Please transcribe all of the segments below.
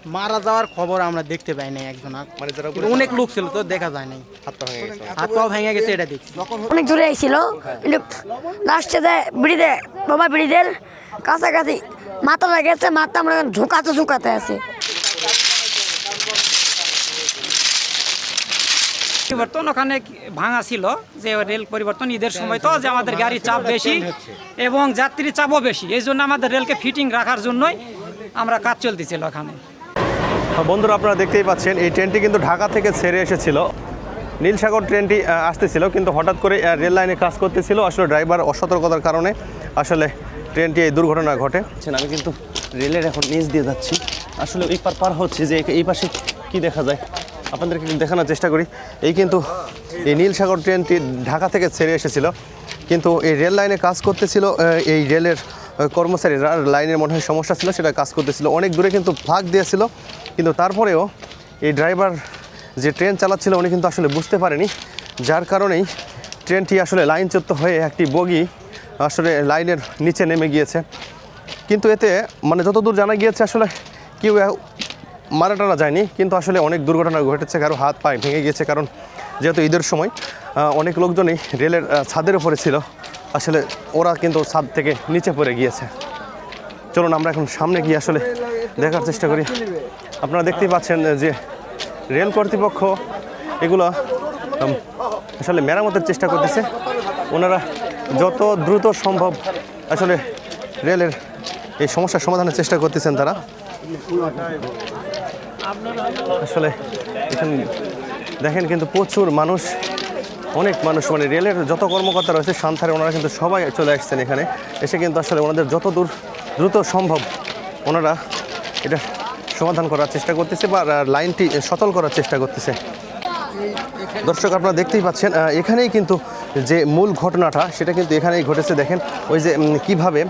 মারা যাওয়ার খবর আমরা দেখতে পাই নাই একজন, মানে যারা অনেক লোক ছিল তো দেখা যায় নাই, হাত পা ভেঙে গেছে এটা দেখছি। অনেক দূরে ছিল, লাস্টে বিড়িতে বাবা বিড়িদের কাছাকাছি মাথা লেগেছে, মাথা আমরা ঝুঁকাতে আছে। পরিবর্তন ওখানে ভাঙা ছিল যে রেল পরিবর্তন ঈদের সময় তো যে আমাদের গাড়ির চাপ বেশি এবং যাত্রীর চাপও বেশি, এই জন্য আমাদের রেলকে ফিটিং রাখার জন্যই আমরা কাজ চলতেছিল ওখানে। বন্ধুরা, আপনারা দেখতেই পাচ্ছেন এই ট্রেনটি কিন্তু ঢাকা থেকে ছেড়ে এসেছিল। নীলসাগর ট্রেনটি আসতেছিল, কিন্তু হঠাৎ করে রেল লাইনে কাজ করতেছিল। আসলে ড্রাইভার অসতর্কতার কারণে আসলে ট্রেনটি এই দুর্ঘটনা ঘটে। আমি কিন্তু রেলের এখন নিচ দিয়ে যাচ্ছি, আসলে এই পার হচ্ছে যে এই পাশে কি দেখা যায় আপনাদেরকে দেখানোর চেষ্টা করি। এই কিন্তু এই নীলসাগর ট্রেনটি ঢাকা থেকে ছেড়ে এসেছিল, কিন্তু এই রেল লাইনে কাজ করতেছিল এই রেলের কর্মচারীরা। লাইনের মনে হয় সমস্যা ছিল, সেটা কাজ করতেছিল। অনেক দূরে কিন্তু ফাঁক দিয়েছিল, কিন্তু তারপরেও এই ড্রাইভার যে ট্রেন চালাচ্ছিল উনি কিন্তু আসলে বুঝতে পারেনি, যার কারণেই ট্রেনটি আসলে লাইনচ্যুত হয়ে একটি বগি আসলে লাইনের নিচে নেমে গিয়েছে। কিন্তু এতে মানে যতদূর জানা গিয়েছে আসলে কেউ মারা টারা যায়নি, কিন্তু আসলে অনেক দুর্ঘটনা ঘটেছে, কারো হাত পায়ে ভেঙে গিয়েছে। কারণ যেহেতু ঈদের সময় অনেক লোকজনই রেলের ছাদের উপরে ছিল, আসলে ওরা কিন্তু ছাদ থেকে নিচে পড়ে গিয়েছে। চলুন আমরা এখন সামনে গিয়ে আসলে দেখার চেষ্টা করি। আপনারা দেখতেই পাচ্ছেন যে রেল কর্তৃপক্ষ এগুলো আসলে মেরামতের চেষ্টা করতেছে। ওনারা যত দ্রুত সম্ভব আসলে রেলের এই সমস্যার সমাধানের চেষ্টা করতেছেন তারা। আসলে এখানে দেখেন কিন্তু প্রচুর মানুষ, অনেক মানুষ, মানে রেলের যত কর্মকর্তা রয়েছে সান্থারে ওনারা কিন্তু সবাই চলে আসছেন এখানে। এসে কিন্তু আসলে ওনাদের যত দ্রুত সম্ভব ওনারা এটা সমাধান করার চেষ্টা করতেছে বা লাইনটি সচল করার চেষ্টা করতেছে। দর্শক, আপনারা দেখতেই পাচ্ছেন এখানেই কিন্তু যে মূল ঘটনাটা সেটা কিন্তু এখানেই ঘটেছে। দেখেন ওই যে কিভাবে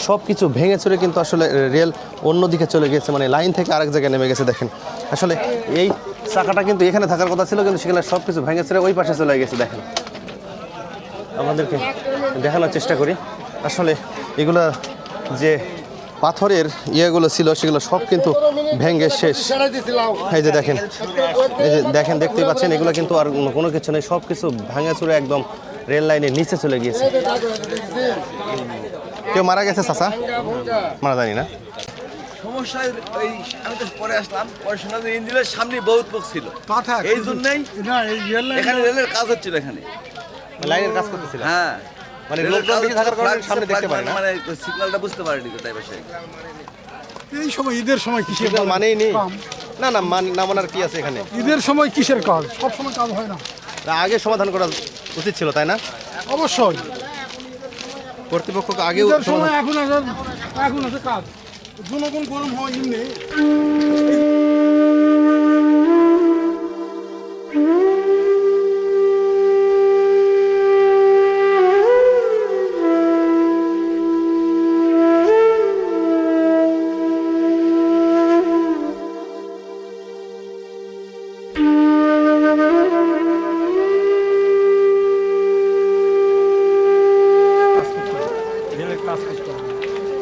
সব কিছু ভেঙে চুরে কিন্তু আসলে রেল অন্যদিকে চলে গেছে, মানে লাইন থেকে আরেক জায়গায় নেমে গেছে। দেখেন আসলে এই চাকাটা কিন্তু এখানে থাকার কথা ছিল, কিন্তু সেখানে সব কিছু ভেঙে চুরে ওই পাশে চলে গেছে। দেখেন আমাদেরকে দেখানোর চেষ্টা করি। আসলে এগুলো যে পাথরের ইয়েগুলো ছিল সেগুলো সব কিন্তু ভেঙে শেষ। এই যে দেখেন, এই যে দেখেন, দেখতেই পাচ্ছেন এগুলো কিন্তু আর কোনো কিছু নেই, সব কিছু ভাঙে চুরে একদম রেল লাইনের নিচে চলে গিয়েছে। কেউ মারা গেছে চাচা? মারা যায়নি না? সমস্যা ওই আমি তো পরে আসলাম, পরে শোনা যায় ইঞ্জিনের সামনে বহুত লোক ছিল, এই জন্যই এখানে রেলের কাজ হচ্ছিল, এখানে লাইনের কাজ করতেছিল। হ্যাঁ, মানে লোকজন বেশি থাকার কারণে সামনে দেখতে পারে না, মানে সিগন্যালটা বুঝতে পারেনি তো, তাই পাশে এই সময় ঈদের সময় কিসের সিগন্যাল মানেই নেই। না না না মানার কি আছে এখানে? ঈদের সময় কিসের কাজ? সব সময় কাজ হয় না, আগে সমাধান করা উচিত ছিল, তাই না? অবশ্যই কর্তৃপক্ষকে আগেও ঈদের সময় এখন আছে কাজ, জনগণ গরম হয় এমনি।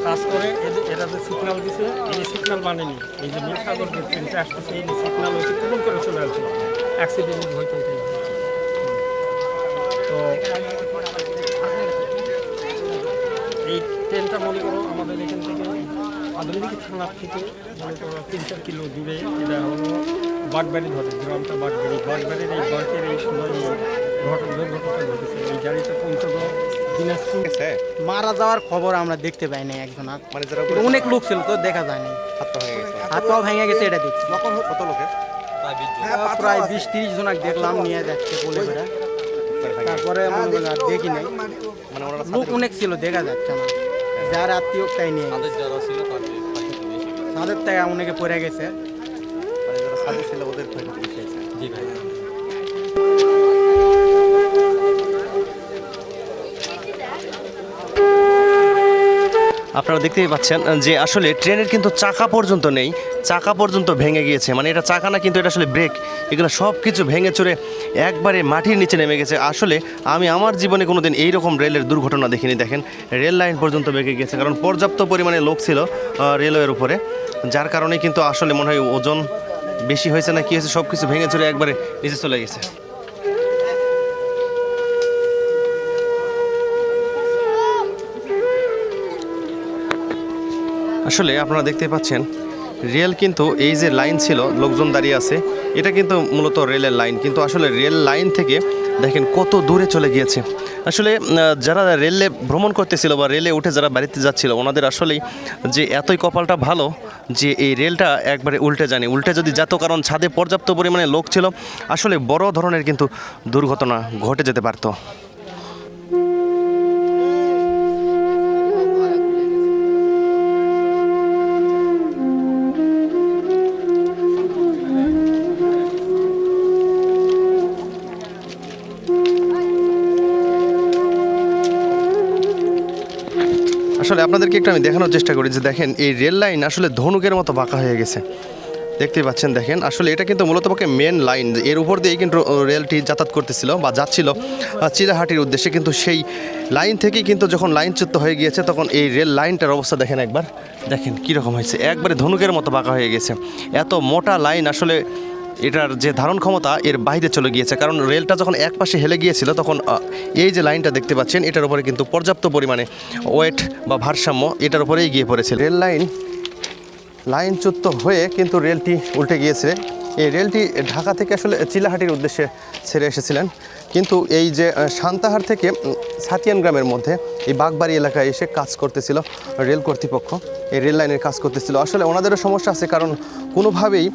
কাজ করে এরা যে সিগন্যাল দিছে, এই সিগন্যাল মানেনি। এই যে নীলসাগর যে ট্রেনটা আসতেছে, এই সিগন্যাল হচ্ছে পূরণ করে চলে আসছিল, অ্যাক্সিডেন্ট হইতে হইতে। তো এই ট্রেনটা মনে করো আমাদের এখান থেকে আধুনিক থানার থেকে মনে করো 3-4 কিলো দূরে, এটা হলো বাগবাড়ি ধরে, গ্রামটা বাগবাড়ির এই বাঁকের এই সময় দুর্ঘটনা ঘটেছে। এই গাড়িটা পৌঁছানো মারা যাওয়ার খবর আমরা দেখতে পাই নাই একজন, মানে যারা অনেক লোক ছিল তো দেখা যায় নাই, হাত পা ভেঙে গেছে এটা দেখছি। কত লোকের? প্রায় 20-30 জন দেখলাম নিয়ে যাচ্ছে বলে বেড়া, তারপরে আর দেখি নাই, মানে লোক অনেক ছিল দেখা যাচ্ছে না। যার আত্মীয় তাই নিয়ে তাদের থেকে অনেকে পড়ে গেছে। জি ভাই। আপনারা দেখতেই পাচ্ছেন যে আসলে ট্রেনের কিন্তু চাকা পর্যন্ত নেই, চাকা পর্যন্ত ভেঙে গিয়েছে। মানে এটা চাকা না, কিন্তু এটা আসলে ব্রেক, এগুলো সব কিছু ভেঙে চড়ে একবারে মাটির নিচে নেমে গেছে। আসলে আমি আমার জীবনে কোনোদিন এইরকম রেলের দুর্ঘটনা দেখিনি। দেখেন রেল লাইন পর্যন্ত ভেঙে গেছে, কারণ পর্যাপ্ত পরিমাণে লোক ছিল রেলওয়ের উপরে, যার কারণে কিন্তু আসলে মনে হয় ওজন বেশি হয়েছে না কি হয়েছে, সব কিছু ভেঙে চড়ে একবারে নিচে চলে গেছে। আসলে আপনারা দেখতে পাচ্ছেন রেল কিন্তু এই যে লাইন ছিল, লোকজন দাঁড়িয়ে আছে, এটা কিন্তু মূলত রেলের লাইন, কিন্তু আসলে রেল লাইন থেকে দেখেন কত দূরে চলে গিয়েছে। আসলে যারা রেলে ভ্রমণ করতেছিল বা রেলে উঠে যারা বাড়িতে যাচ্ছিল, ওনাদের আসলেই যে এতই কপালটা ভালো যে এই রেলটা একবারে উল্টে যায়নি। উল্টে যদি যেত, কারণ ছাদে পর্যাপ্ত পরিমাণে লোক ছিল, আসলে বড় ধরনের কিন্তু দুর্ঘটনা ঘটে যেতে পারতো। আসলে আপনাদেরকে একটু আমি দেখানোর চেষ্টা করি যে দেখেন এই রেল লাইন আসলে ধনুকের মতো বাঁকা হয়ে গেছে, দেখতেই পাচ্ছেন। দেখেন আসলে এটা কিন্তু মূলত পক্ষে মেন লাইন, এর উপর দিয়েই কিন্তু রেলটি যাতায়াত করতেছিল বা যাচ্ছিল চিলাহাটির উদ্দেশ্যে, কিন্তু সেই লাইন থেকেই কিন্তু যখন লাইনচ্যুত হয়ে গিয়েছে, তখন এই রেল লাইনটার অবস্থা দেখেন একবার, দেখেন কীরকম হয়েছে, একবারে ধনুকের মতো বাঁকা হয়ে গেছে। এত মোটা লাইন আসলে এটার যে ধারণ ক্ষমতা এর বাইরে চলে গিয়েছে, কারণ রেলটা যখন এক পাশে হেলে গিয়েছিল, তখন এই যে লাইনটা দেখতে পাচ্ছেন, এটার উপরে কিন্তু পর্যাপ্ত পরিমাণে ওয়েট বা ভারসাম্য এটার উপরেই গিয়ে পড়েছে। রেল লাইনচ্যুত হয়ে কিন্তু রেলটি উল্টে গিয়েছে। এই রেলটি ঢাকা থেকে আসলে চিলাহাটির উদ্দেশ্যে ছেড়ে এসেছিলেন, কিন্তু এই যে সান্তাহার থেকে সাতিয়ান গ্রামের মধ্যে এই বাগবাড়ি এলাকায় এসে কাজ করতেছিল রেল কর্তৃপক্ষ, এই রেল লাইনের কাজ করতেছিল। আসলে ওনাদেরও সমস্যা আছে, কারণ কোনোভাবেই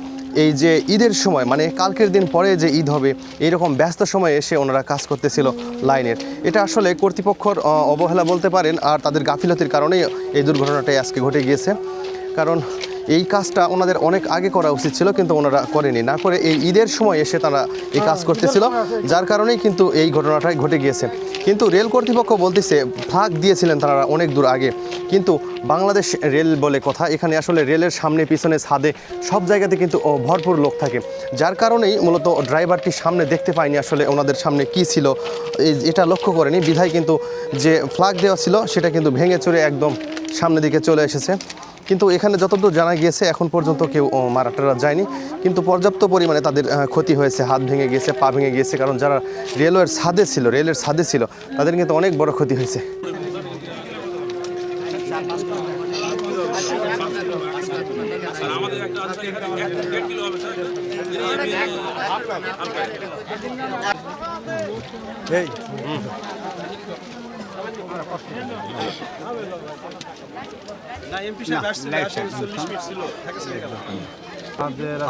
এই যে ঈদের সময়, মানে কালকের দিন পরে যে ঈদ হবে, এইরকম ব্যস্ত সময়ে এসে ওনারা কাজ করতেছিল লাইনের। এটা আসলে কর্তৃপক্ষর অবহেলা বলতে পারেন, আর তাদের গাফিলতির কারণেই এই দুর্ঘটনাটাই আজকে ঘটে গিয়েছে। কারণ এই কাজটা ওনাদের অনেক আগে করা উচিত ছিল, কিন্তু ওনারা করেনি, না করে এই ঈদের সময় এসে তারা এই কাজ করতেছিল, যার কারণেই কিন্তু এই ঘটনাটাই ঘটে গিয়েছে। কিন্তু রেল কর্তৃপক্ষ বলতেছে ফাঁক দিয়েছিলেন তারা অনেক দূর আগে, কিন্তু বাংলাদেশ রেল বলে কথা, এখানে আসলে রেলের সামনে পিছনে ছাদে সব জায়গাতে কিন্তু ভরপুর লোক থাকে, যার কারণেই মূলত ড্রাইভারটি সামনে দেখতে পায়নি আসলে ওনাদের সামনে কি ছিল, এটা লক্ষ্য করেনি, বিধায় কিন্তু যে ফ্ল্যাগ দেওয়া ছিল সেটা কিন্তু ভেঙে চড়ে একদম সামনের দিকে চলে এসেছে। কিন্তু এখানে যতদূর জানা গিয়েছে এখন পর্যন্ত কেউ মারা টারা যায়নি, কিন্তু পর্যাপ্ত পরিমাণে তাদের ক্ষতি হয়েছে, হাত ভেঙে গিয়েছে, পা ভেঙে গিয়েছে, কারণ যারা রেলের ছাদে ছিল তাদের কিন্তু অনেক বড় ক্ষতি হয়েছে।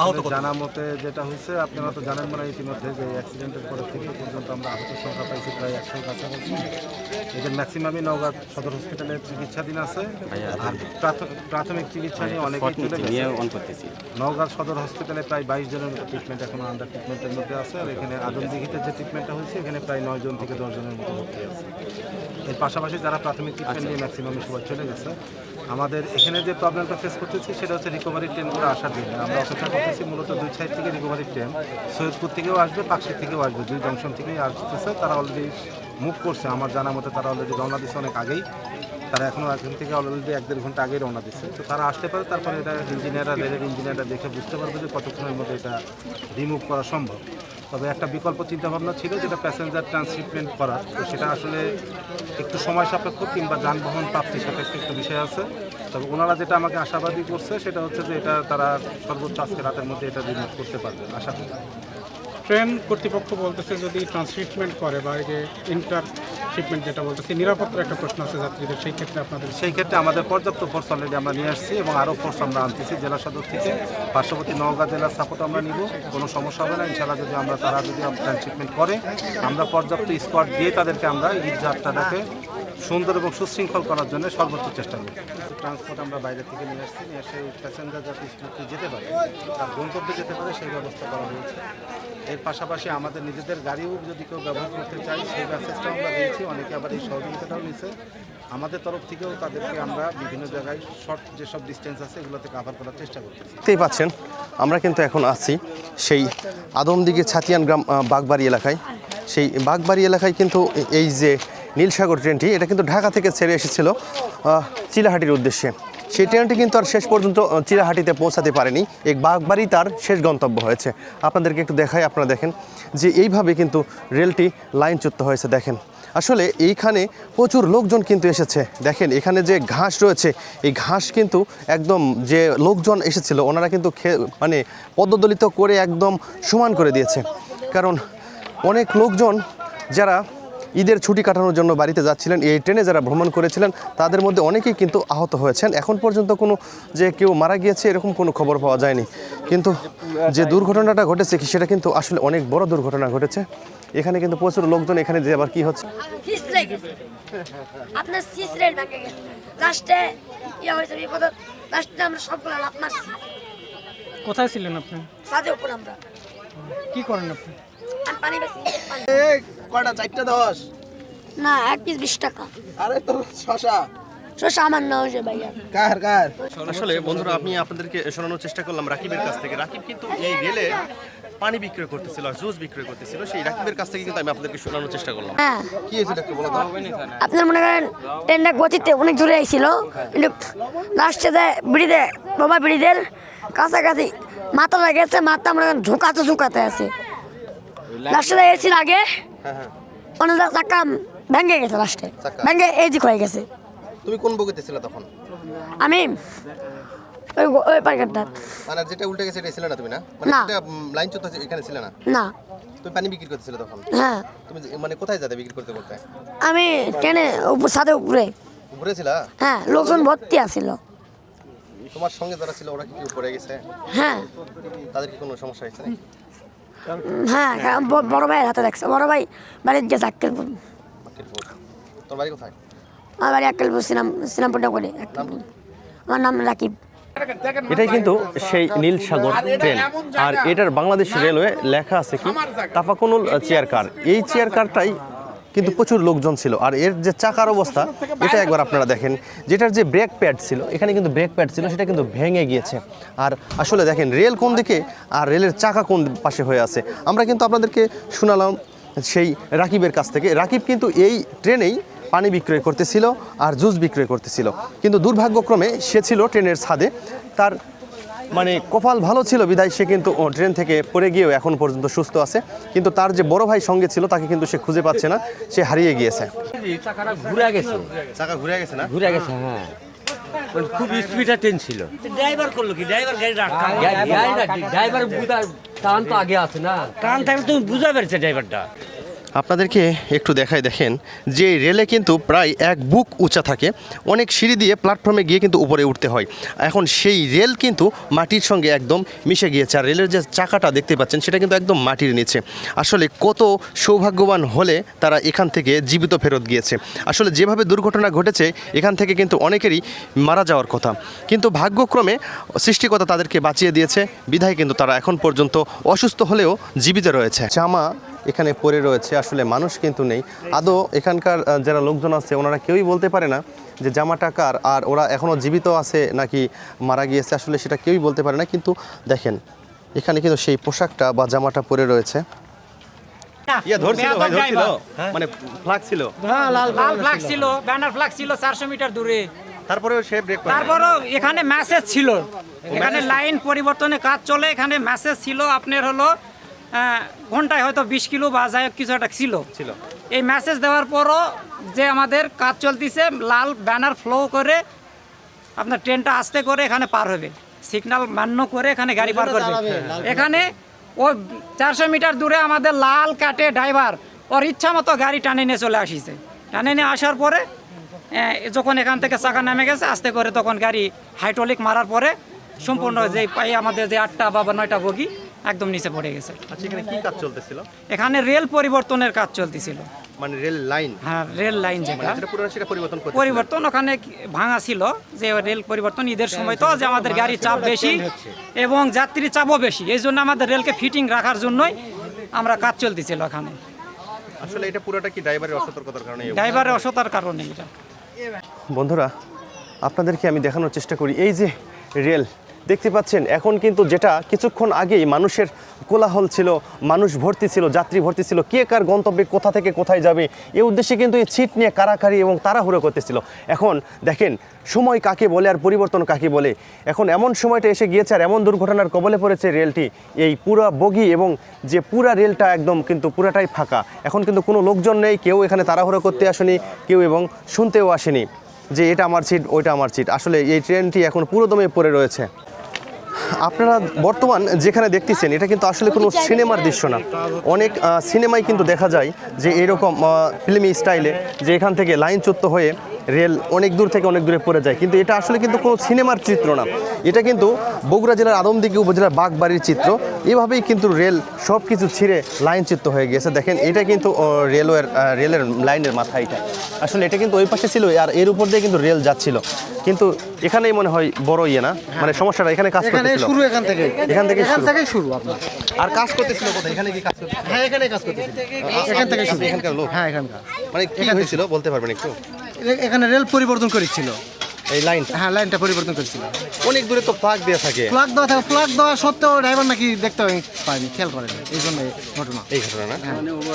আমাদের জানা মতে যেটা হয়েছে, আপনারা তো জানেন মানে ইতিমধ্যে যে অ্যাক্সিডেন্টের পরে থেকে পর্যন্ত আমরা আহত সংখ্যা পাইছি প্রায় 100 কাছাকাছি। এদের ম্যাক্সিমামই নওগাঁ সদর হসপিটালে চিকিৎসাধীন আছে, আর প্রাথমিক চিকিৎসা নিয়ে অনেকেই চলে গেছে। নওগাঁ সদর হসপিটালে প্রায় 22 জনের মতো ট্রিটমেন্ট এখনো আন্ডার ট্রিটমেন্টের মধ্যে আছে, আর এখানে আদমদিঘিতে যে ট্রিটমেন্টটা হয়েছে এখানে প্রায় 9 জন থেকে 10 জনের মতো ভর্তি আছে। এর পাশাপাশি যারা প্রাথমিক ট্রিটমেন্ট নিয়ে ম্যাক্সিমামই সবাই চলে গেছে। আমাদের এখানে যে প্রবলেমটা ফেস করতেছি সেটা হচ্ছে রিকভারি ট্রেনগুলো আসার জন্য আমরা অপেক্ষা করতেছি। মূলত দুই সাইড থেকে রিকভারি ট্রেন সৈয়দপুর থেকেও আসবে, পাকশির থেকেও আসবে, দুই জংশন থেকেই আসতেছে। তারা অলরেডি মুভ করছে, আমার জানা মতে তারা অলরেডি রওনা দিচ্ছে অনেক আগেই, তারা এখনও এখান থেকে অলরেডি 1-1.5 ঘন্টা আগেই রওনা দিচ্ছে। তো তারা আসতে পারে, তারপরে এটা রেলের ইঞ্জিনিয়াররা দেখে বুঝতে পারবে যে কতক্ষণের মধ্যে এটা রিমুভ করা সম্ভব। তবে একটা বিকল্প চিন্তাভাবনা ছিল যেটা প্যাসেঞ্জার ট্রান্সশিপমেন্ট করার, তো সেটা আসলে একটু সময় সাপেক্ষ কিংবা যানবাহন প্রাপ্তি সাপেক্ষ একটা বিষয় আছে। তবে ওনারা যেটা আমাকে আশাবাদী করছে সেটা হচ্ছে যে এটা তারা সর্বোচ্চ আজকে রাতের মধ্যে এটা রিমুভ করতে পারবে আশা করি। ট্রেন কর্তৃপক্ষ বলতেছে যদি ট্রান্সশিপমেন্ট করে বা এই যে ইন্টারশিপমেন্ট যেটা বলতেছে, নিরাপত্তার একটা প্রশ্ন আছে যাত্রীদের, সেই ক্ষেত্রে আপনাদের? সেই ক্ষেত্রে আমাদের পর্যাপ্ত ফোর্স অলরেডি আমরা নিয়ে আসছি এবং আরও ফোর্স আমরা আনতেছি জেলা সদর থেকে। পার্শ্ববর্তী নওগাঁ জেলার সাপোর্ট আমরা নিব, কোনো সমস্যা হবে না ইনশাআল্লাহ। যদি তারা যদি ট্রান্সশিপমেন্ট করে আমরা পর্যাপ্ত স্কোয়াড দিয়ে তাদেরকে আমরা ঈদ যাত্রাটাকে সুন্দর এবং সুশৃঙ্খল করার জন্য সর্বোচ্চ চেষ্টা করি। ট্রান্সপোর্ট আমরা বাইরে থেকে নিয়ে আসছি, নিয়ে এসে প্যাসেঞ্জার যাতে স্ট্রিটে যেতে পারে, তার গন্তব্যে যেতে পারে সেই ব্যবস্থা করা হয়েছে। এর পাশাপাশি আমাদের নিজেদের গাড়িও যদি কেউ ব্যবহার করতে চাই সেই মেসেজটাও আমরা দিয়েছি। অনেকে আবার এই সহযোগিতাটাও নিচ্ছে। আমাদের তরফ থেকেও তাদেরকে আমরা বিভিন্ন জায়গায় শর্ট যেসব ডিস্টেন্স আছে এগুলোতে কাভার করার চেষ্টা করতেছি। দেখতেই পাচ্ছেন আমরা কিন্তু এখন আছি সেই আদমদিঘি ছাতিয়ান গ্রাম বাগবাড়ি এলাকায়। সেই বাগবাড়ি এলাকায় কিন্তু এই যে নীলসাগর ট্রেনটি এটা কিন্তু ঢাকা থেকে ছেড়ে এসেছিল চিলাহাটির উদ্দেশ্যে। সেই ট্রেনটি কিন্তু আর শেষ পর্যন্ত চিলাহাটিতে পৌঁছাতে পারেনি। এই বাগবাড়ি তার শেষ গন্তব্য হয়েছে। আপনাদেরকে একটু দেখাই, আপনারা দেখেন যে এইভাবে কিন্তু রেলটি লাইনচ্যুত হয়েছে। দেখেন আসলে এইখানে প্রচুর লোকজন কিন্তু এসেছে। দেখেন এখানে যে ঘাস রয়েছে এই ঘাস কিন্তু একদম যে লোকজন এসেছিল ওনারা কিন্তু মানে পদদলিত করে একদম সমান করে দিয়েছে। কারণ অনেক লোকজন যারা ঈদের ছুটি কাটানোর জন্য বাড়িতে যাচ্ছিলেন, এই ট্রেনে যারা ভ্রমণ করেছিলেন তাদের মধ্যে অনেকেই কিন্তু আহত হয়েছেন। এখন পর্যন্ত কোনো যে কেউ মারা গিয়েছে এরকম কোনো খবর পাওয়া যায়নি। কিন্তু যে দুর্ঘটনাটা ঘটেছে সেটা কিন্তু আসলে অনেক বড় দুর্ঘটনা ঘটেছে। এখানে কিন্তু প্রচুর লোকজন, এখানে যে আবার কি হচ্ছে আপনার সিসরের ভেঙে গেছে লাস্টে ইয়া হয়েছে বিপদ, লাস্টে আমরা সবগুলো লাভ মারছি। কোথায় ছিলেন আপনি? সাথে উপর আমরা কি করেন আপনি? আমি পানি বেশি কয়টা 4টা 10? না, 1 পিস 20 টাকা। আরে তোর শশা শশা আমার না হয়েছে ভাইয়া। কার কার? আসলে বন্ধুরা আমি আপনাদেরকে শোনানোর চেষ্টা করলাম রাকিবের কাছ থেকে। রাকিব কিন্তু এই রেলে পানি বিক্রয় করতেছিল আর জুস বিক্রয় করতেছিল। সেই রাকিবের কাছ থেকে কিন্তু আমি আপনাদেরকে শোনানোর চেষ্টা করলাম। হ্যাঁ, কি হয়েছিল একটু বলো তো। আপনার মনে করেন ট্রেনটা গতিতে অনেক দূরে আইছিল, কিন্তু লাস্টে বাবা ব্রিজের কাছাকাছি মাথা লেগেছে, মাথা মনে করেন ঝুঁকাতে আছে। লাস্টে এসেছিল আগে অনেক চাকা ভেঙে গেছে, লাস্টে ভেঙে এই দিক হয়ে গেছে। তুমি কোন বগিতে ছিলে তখন? আমি ওই পার্কেরটা। মানে যেটা উল্টে গেছে এটা ছিল না তুমি? না মানে না। এটা লাইন চলতে এখানে ছিল না? না। তুমি পানি বিক্রি করতেছিলে তখন? হ্যাঁ। তুমি মানে কোথায় যেতে বিক্রি করতে? আমি ট্রেনে ছাদে উপরে। উপরে ছিলা? হ্যাঁ, লোকজন ভর্তি আছিল। তোমার সঙ্গে যারা ছিল ওরা কি উপরে গেছে? হ্যাঁ। তাদের কি কোনো সমস্যা হয়েছে? হ্যাঁ, বড় ভাইয়ের হাতে দেখছে। বড় ভাই বাড়িতে গেছে আক্কেলপুর। তোর বাড়ি কোথায়? আমার বাড়ি আক্কেলপুর, সিনামপুরটা করে আক্কেলপুর। আমার নাম রাকিব। এটাই কিন্তু সেই নীলসাগর ট্রেন। আর এটার বাংলাদেশ রেলওয়ে লেখা আছে কি তাফাকুনুল চেয়ার কার। এই চেয়ার কারটাই কিন্তু প্রচুর লোকজন ছিল। আর এর যে চাকার অবস্থা এটা একবার আপনারা দেখেন। যেটার যে ব্রেক প্যাড ছিল, এখানে কিন্তু ব্রেক প্যাড ছিল, সেটা কিন্তু ভেঙে গিয়েছে। আর আসলে দেখেন রেল কোন দিকে আর রেলের চাকা কোন পাশে হয়ে আছে। আমরা কিন্তু আপনাদেরকে শোনালাম সেই রাকিবের কাছ থেকে। রাকিব কিন্তু এই ট্রেনেই পানি বিক্রয় করতেছিল আর জুস বিক্রয় করতেছিল। কিন্তু দুর্ভাগ্যক্রমে সে ছিল ট্রেনের ছাদে। তার মানে কপাল ভালো ছিল বিধায় সে কিন্তু ট্রেন থেকে পড়ে গিয়েও এখন পর্যন্ত সুস্থ আছে। কিন্তু তার যে বড় ভাই সঙ্গে ছিল তাকে কিন্তু সে খুঁজে পাচ্ছে না, সে হারিয়ে গিয়েছে। চাকাটা ঘুরে গেছে, চাকা ঘুরে গেছে না? ঘুরে গেছে, হ্যাঁ। খুব স্পিডে ট্রেন ছিল। ড্রাইভার করলো কি? ড্রাইভার গাড়ি রাখা, ড্রাইভার টান তো আগে আছে না, টান থাকলে তুমি বুঝা পেরেছে ড্রাইভারটা। আপনাদেরকে একটু দেখাই, দেখেন যে রেলে কিন্তু প্রায় 1 বুক উঁচা থাকে, অনেক সিঁড়ি দিয়ে প্ল্যাটফর্মে গিয়ে কিন্তু উপরে উঠতে হয়। এখন সেই রেল কিন্তু মাটির সঙ্গে একদম মিশে গিয়েছে। আর রেলের যে চাকাটা দেখতে পাচ্ছেন সেটা কিন্তু একদম মাটির নিচে। আসলে কত সৌভাগ্যবান হলে তারা এখান থেকে জীবিত ফেরত গিয়েছে। আসলে যেভাবে দুর্ঘটনা ঘটেছে এখান থেকে কিন্তু অনেকেরই মারা যাওয়ার কথা, কিন্তু ভাগ্যক্রমে সৃষ্টিকর্তা তাদেরকে বাঁচিয়ে দিয়েছে বিধায় কিন্তু তারা এখন পর্যন্ত অসুস্থ হলেও জীবিত রয়েছে। জামা এখানে পড়ে রয়েছে, আসলে মানুষ কিন্তু নেই। আদৌ এখানকার যারা লোকজন আছে ওনারা কেউই বলতে পারে না যে জামাটা কার আর ওরা এখনও জীবিত আছে নাকি মারা গিয়েছে, আসলে সেটা কেউই বলতে পারে না। কিন্তু দেখেন এখানে কিন্তু সেই পোশাকটা বা জামাটা পরে রয়েছে। মানে ফ্ল্যাগ ছিল, লাল ফ্ল্যাগ ছিল, ব্যানার ফ্ল্যাগ ছিল 400 মিটার দূরে। তারপরেও সে ব্রেক করে। তারপরও এখানে মেসেজ ছিল, এখানে লাইন পরিবর্তনের কাজ চলে, এখানে মেসেজ ছিল আপনার হলো ঘন্টায় হয়তো 20 কিলো বা যাই হোক কিছু একটা ছিল। এই মেসেজ দেওয়ার পরও যে আমাদের কাজ চলতেছে, লাল ব্যানার ফ্লো করে আপনার ট্রেনটা আস্তে করে এখানে পার হবে, সিগন্যাল মান্য করে এখানে গাড়ি পার করবে। এখানে ওই 400 মিটার দূরে আমাদের লাল কাটে ড্রাইভার ওর ইচ্ছা মতো গাড়ি টানে নিয়ে চলে আসিছে। টানে নিয়ে আসার পরে যখন এখান থেকে চাকা নেমে গেছে আস্তে করে, তখন গাড়ি হাইড্রোলিক মারার পরে সম্পূর্ণ যে পাই আমাদের যে 8টা বা 9টা বগি একদম নিচে পড়ে গেছে। আচ্ছা, এখানে কি কাজ চলতেছিল? এখানে রেল পরিবর্তনের কাজ চলতেছিল। মানে রেল লাইন, হ্যাঁ রেল লাইন যেটা যেটা পুরনো সেটা পরিবর্তন করতে পরিবর্তন ওখানে ভাঙা ছিল, যে রেল পরিবর্তন ঈদের সময় তো যে আমাদের গাড়ির চাপ বেশি এবং যাত্রীর চাপও বেশি, এই জন্য আমাদের রেলকে ফিটিং রাখার জন্যই আমরা কাজ চলতেছিল ওখানে। আসলে এটা পুরোটা কি ড্রাইভারের অসতর্কতার কারণে? ড্রাইভারের অসতার কারণে এটা। বন্ধুরা, আপনাদেরকে আমি দেখানোর চেষ্টা করি, এই যে রেল দেখতে পাচ্ছেন, এখন কিন্তু যেটা কিছুক্ষণ আগেই মানুষের কোলাহল ছিল, মানুষ ভর্তি ছিল, যাত্রী ভর্তি ছিল, কে কার গন্তব্যে কোথা থেকে কোথায় যাবে এই উদ্দেশ্যে কিন্তু এই ছিট নিয়ে কারাকারি এবং তাড়াহুড়ো করতেছিল। এখন দেখেন সময় কাকে বলে আর পরিবর্তন কাকে বলে। এখন এমন সময়টা এসে গিয়েছে আর এমন দুর্ঘটনার কবলে পড়েছে রেলটি, এই পুরা বগি এবং যে পুরা রেলটা একদম কিন্তু পুরাটাই ফাঁকা। এখন কিন্তু কোনো লোকজন নেই, কেউ এখানে তাড়াহুড়ো করতে আসেনি, কেউ এবং শুনতেও আসেনি যে এটা আমার সিট ওইটা আমার সিট। আসলে এই ট্রেনটি এখন পুরোদমে পড়ে রয়েছে। আপনারা বর্তমান যেখানে দেখতেছেন এটা কিন্তু আসলে কোনো সিনেমার দৃশ্য না। অনেক সিনেমায় কিন্তু দেখা যায় যে এরকম ফিল্মি স্টাইলে যে এখান থেকে লাইনচ্যুত হয়ে রেল অনেক দূর থেকে অনেক দূরে পড়ে যায়, কিন্তু এটা আসলে কিন্তু কোনো সিনেমার চিত্র না। এটা কিন্তু বগুড়া জেলার আদমদিঘি উপজেলার বাগবাড়ির চিত্র। এভাবেই কিন্তু রেল সব কিছু ছিঁড়ে লাইনচ্যুত হয়ে গেছে। দেখেন এটা কিন্তু রেলের লাইনের মাথা। এটা আসলে এটা কিন্তু ওই পাশে ছিল আর এর উপর দিয়ে কিন্তু রেল যাচ্ছিল, কিন্তু এখানেই মনে হয় বড় ইয়ে না, মানে সমস্যাটা এখানে কাজ করতেছিল। শুরু এখান থেকে শুরু আপনার। আর কাজ করতেছিল কোথায়? এখানে কি কাজ করতেছিল? হ্যাঁ এখানে কাজ করতেছিল, এখান থেকে শুরু। এখানকার লোক? হ্যাঁ এখানকার। মানে কি হয়েছিল বলতে পারবেন একটু? এখানে রেল পরিবর্তন করেছিল, এই লাইন, হ্যাঁ লাইনটা পরিবর্তন করেছিল। অনেক দূরে তো প্লাগ দেওয়া থাকে। প্লাগ দেওয়া থাকে, প্লাগ দেওয়া সত্ত্বেও ড্রাইভার নাকি দেখতে পায়নি, খেয়াল করেনি, এই জন্য ঘটনা। এই ঘটনা না?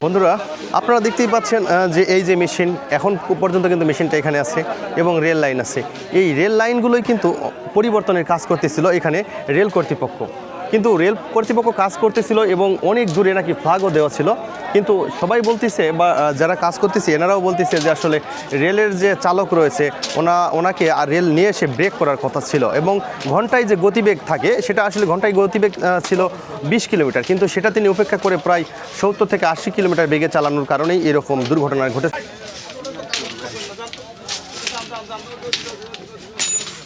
বন্ধুরা, আপনারা দেখতেই পাচ্ছেন যে এই যে মেশিন, এখন পর্যন্ত কিন্তু মেশিনটা এখানে আছে এবং রেল লাইন আছে। এই রেল লাইনগুলোই কিন্তু পরিবর্তনের কাজ করতেছিল এখানে রেল কর্তৃপক্ষ। কিন্তু রেল কর্তৃপক্ষ কাজ করতেছিল এবং অনেক দূরে নাকি ফ্ল্যাগও দেওয়া ছিল, কিন্তু সবাই বলতেছে বা যারা কাজ করতেছে এনারাও বলতেছে যে আসলে রেলের যে চালক রয়েছে ওনাকে আর রেল নিয়ে এসে ব্রেক করার কথা ছিল, এবং ঘন্টায় যে গতিবেগ থাকে সেটা আসলে ঘন্টায় গতিবেগ ছিল 20 কিলোমিটার, কিন্তু সেটা তিনি উপেক্ষা করে প্রায় 70 থেকে 80 কিলোমিটার বেগে চালানোর কারণেই এরকম দুর্ঘটনা ঘটেছে।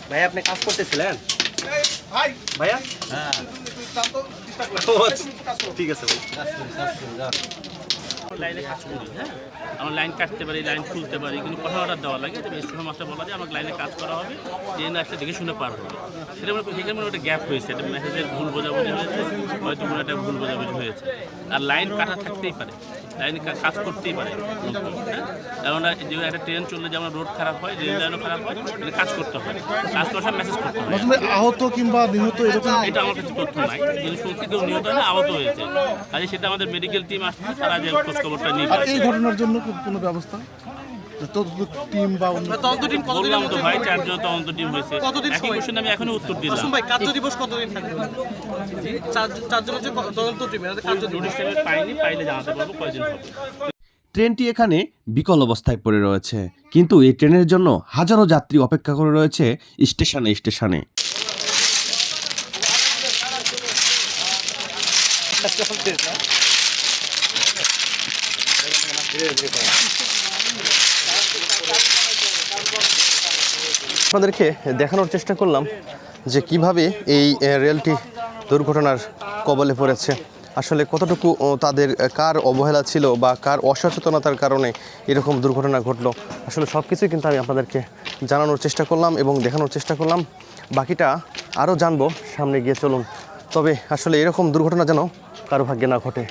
ভাই আপনি কাজ করতেছিলেন? ভাইয়া ঠিক আছে ভাই। লাইনে কাজ করি, হ্যাঁ আমরা লাইন কাটতে পারি, লাইন খুলতে পারি, কিন্তু কথা অর্ডার দেওয়া লাগে। তবে স্টেশন মাস্টার বলা যায় আমাকে লাইনে কাজ করা হবে, ট্রেন আসলে দেখে শুনে পার হবে। সেটা সেখানে মনে একটা গ্যাপ হয়েছে, একটা মেসেজের ভুল বোঝাবুঝি হয়েছে, হয়তো কোনো একটা ভুল বোঝাবুঝি হয়েছে। আর লাইন কাটা থাকতেই পারে, লাইন কাজ করতেই পারে, হ্যাঁ কারণ যে একটা ট্রেন চললে যেমন রোড খারাপ হয়, রেল লাইনও খারাপ হয়, কাজ করতে হয়, কাজ করার সময় মেসেজ করতে হয়। আহত কিংবা নিহত এরকম এটা আমার কাছে তথ্য নাই, কিন্তু শুনছি কেউ নিহত হয়ে আহত হয়েছে, কাজে সেটা আমাদের মেডিকেল টিম আসছে, তারা যে খোঁজখবরটা নিয়ে। এই ঘটনার জন্য কোনো ব্যবস্থা টিম বা তদন্ত টিম বললাম তো ভাই, 4 জন তদন্ত টিম হয়েছে। একই কোশ্চেন আমি এখনো উত্তর দিলাম। ভাই কার্য দিবস কতদিন থাকবে? 4 জন হচ্ছে তদন্ত টিম, কার্য দিবস পাইনি, পাইলে জানাতে পারবো কয়দিন হবে। ট্রেনটি এখানে বিকল অবস্থায় পড়ে রয়েছে, কিন্তু এই ট্রেনের জন্য হাজারো যাত্রী অপেক্ষা করে রয়েছে স্টেশনে স্টেশনে। আপনাদেরকে দেখানোর চেষ্টা করলাম যে কিভাবে এই রেলটি দুর্ঘটনার কবলে পড়েছে, আসলে কতটুকু তাদের কার অবহেলা ছিল বা কার অসচেতনতার কারণে এরকম দুর্ঘটনা ঘটলো। আসলে সব কিছুই কিন্তু আমি আপনাদেরকে জানানোর চেষ্টা করলাম এবং দেখানোর চেষ্টা করলাম। বাকিটা আরও জানবো সামনে গিয়ে, চলুন। তবে আসলে এরকম দুর্ঘটনা যেন কারো ভাগ্যে না ঘটে।